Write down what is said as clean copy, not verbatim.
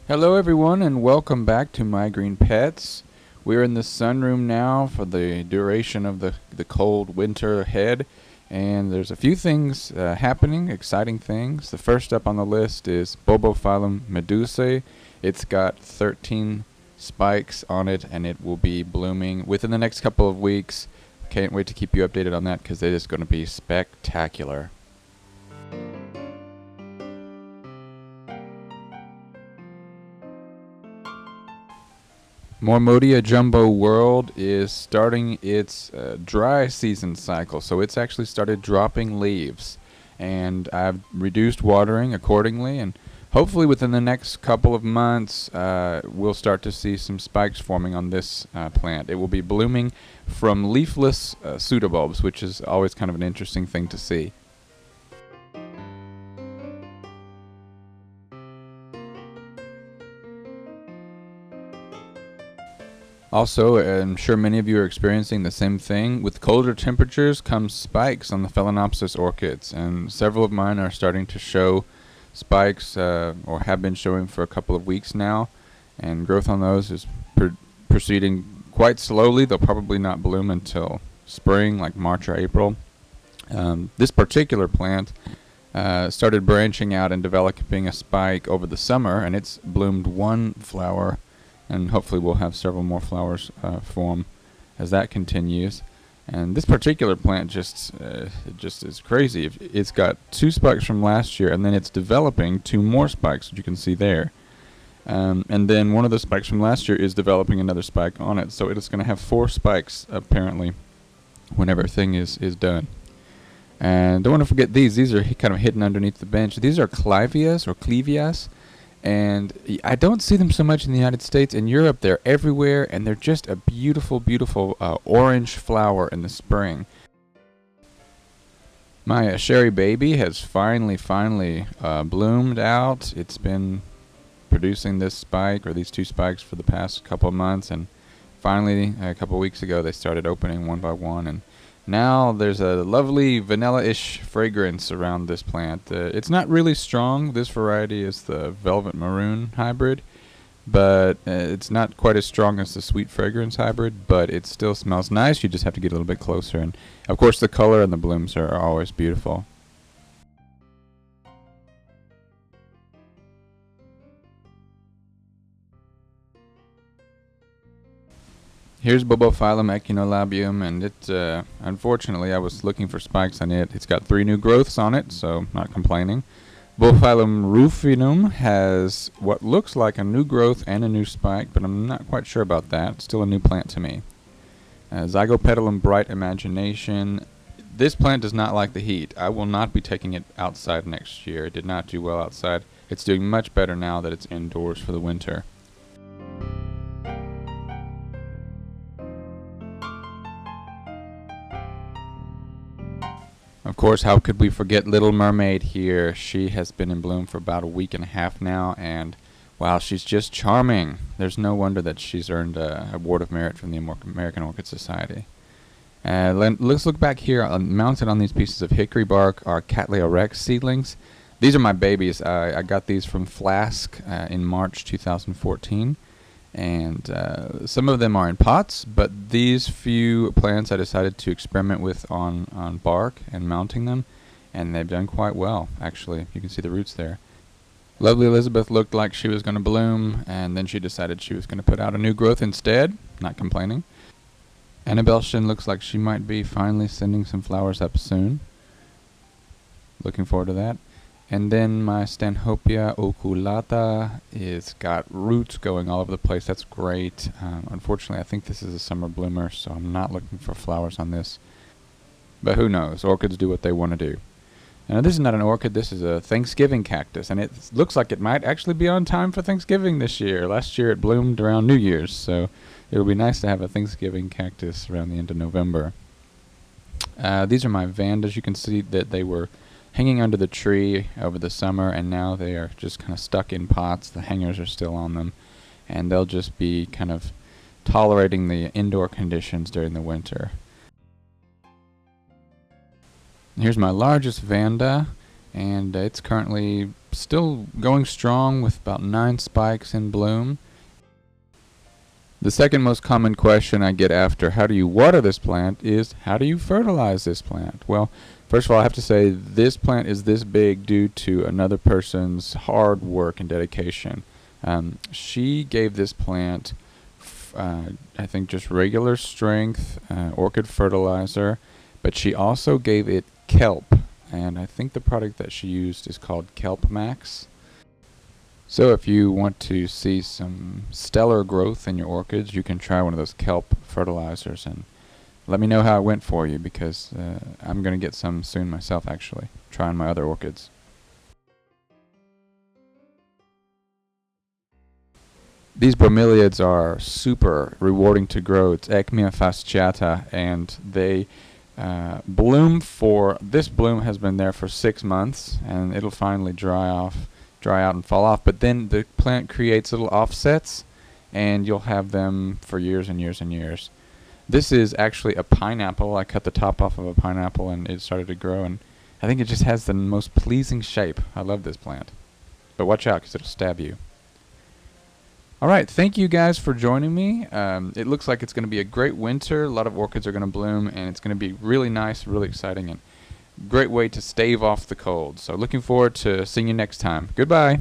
Hello everyone and welcome back to My Green Pets. We're in the sunroom now for the duration of the cold winter ahead, and there's a few things happening, exciting things. The first up on the list is Bulbophyllum medusae. It's got 13 spikes on it and it will be blooming within the next couple of weeks. Can't wait to keep you updated on that because it is going to be spectacular. Mormodia Jumbo World is starting its dry season cycle, so it's actually started dropping leaves, and I've reduced watering accordingly, and hopefully within the next couple of months we'll start to see some spikes forming on this plant. It will be blooming from leafless pseudobulbs, which is always kind of an interesting thing to see. Also, I'm sure many of you are experiencing the same thing. With colder temperatures comes spikes on the Phalaenopsis orchids, and several of mine are starting to show spikes, or have been showing for a couple of weeks now, and growth on those is proceeding quite slowly. They'll probably not bloom until spring, like March or April. This particular plant started branching out and developing a spike over the summer, and it's bloomed one flower, and hopefully we'll have several more flowers form as that continues. And this particular plant just is crazy. It's got 2 spikes from last year, and then it's developing 2 more spikes, which you can see there. And then one of the spikes from last year is developing another spike on it, so it's going to have 4 spikes apparently when everything is done. And don't want to forget these. These are kind of hidden underneath the bench. These are Clivias or Clivias. And I don't see them so much in the United States. In Europe, they're everywhere, and they're just a beautiful, beautiful orange flower in the spring. My Sherry baby has finally bloomed out. It's been producing this spike, or these 2 spikes, for the past couple of months, and finally, a couple of weeks ago, they started opening one by one, and now there's a lovely vanilla-ish fragrance around this plant. It's not really strong. This variety is the Velvet Maroon hybrid, but it's not quite as strong as the Sweet Fragrance hybrid, but it still smells nice. You just have to get a little bit closer, and of course the color and the blooms are always beautiful. Here's Bulbophyllum echinolabium, and it, unfortunately, I was looking for spikes on it. It's got 3 new growths on it, so not complaining. Bulbophyllum rufinum has what looks like a new growth and a new spike, but I'm not quite sure about that. It's still a new plant to me. Zygopetalum bright imagination. This plant does not like the heat. I will not be taking it outside next year. It did not do well outside. It's doing much better now that it's indoors for the winter. Of course, how could we forget Little Mermaid here? She has been in bloom for about a week and a half now, and wow, she's just charming. There's no wonder that she's earned a Award of Merit from the American Orchid Society. Let's look back here. Mounted on these pieces of hickory bark are Cattleya rex seedlings. These are my babies. I got these from Flask in March 2014. And some of them are in pots, but these few plants I decided to experiment with on bark and mounting them, and they've done quite well, actually. You can see the roots there. Lovely Elizabeth looked like she was going to bloom, and then she decided she was going to put out a new growth instead. Not complaining. Annabellchen looks like she might be finally sending some flowers up soon. Looking forward to that. And then my Stanhopea oculata is got roots going all over the place. That's great. Unfortunately, I think this is a summer bloomer, so I'm not looking for flowers on this. But who knows? Orchids do what they want to do. Now, this is not an orchid. This is a Thanksgiving cactus, and it looks like it might actually be on time for Thanksgiving this year. Last year it bloomed around New Year's, so it would be nice to have a Thanksgiving cactus around the end of November. These are my Vandas. You can see that they were hanging under the tree over the summer, and now they are just kind of stuck in pots. The hangers are still on them, and they'll just be kind of tolerating the indoor conditions during the winter. Here's my largest Vanda, and it's currently still going strong with about 9 spikes in bloom. The second most common question I get after how do you water this plant is how do you fertilize this plant? Well, first of all, I have to say this plant is this big due to another person's hard work and dedication. She gave this plant, I think, just regular strength orchid fertilizer, but she also gave it kelp, and I think the product that she used is called Kelp Max. So if you want to see some stellar growth in your orchids, you can try one of those kelp fertilizers and let me know how it went for you, because I'm going to get some soon myself, actually, trying my other orchids. These bromeliads are super rewarding to grow. It's Aechmea fasciata, and they bloom for, this bloom has been there for 6 months, and it'll finally dry out and fall off, but then the plant creates little offsets and you'll have them for years and years and years. This is actually a pineapple. I cut the top off of a pineapple and it started to grow, and I think it just has the most pleasing shape. I love this plant, but watch out because it'll stab you. Alright, thank you guys for joining me. It looks like it's going to be a great winter. A lot of orchids are going to bloom, and it's going to be really nice, really exciting, and great way to stave off the cold. So looking forward to seeing you next time. Goodbye.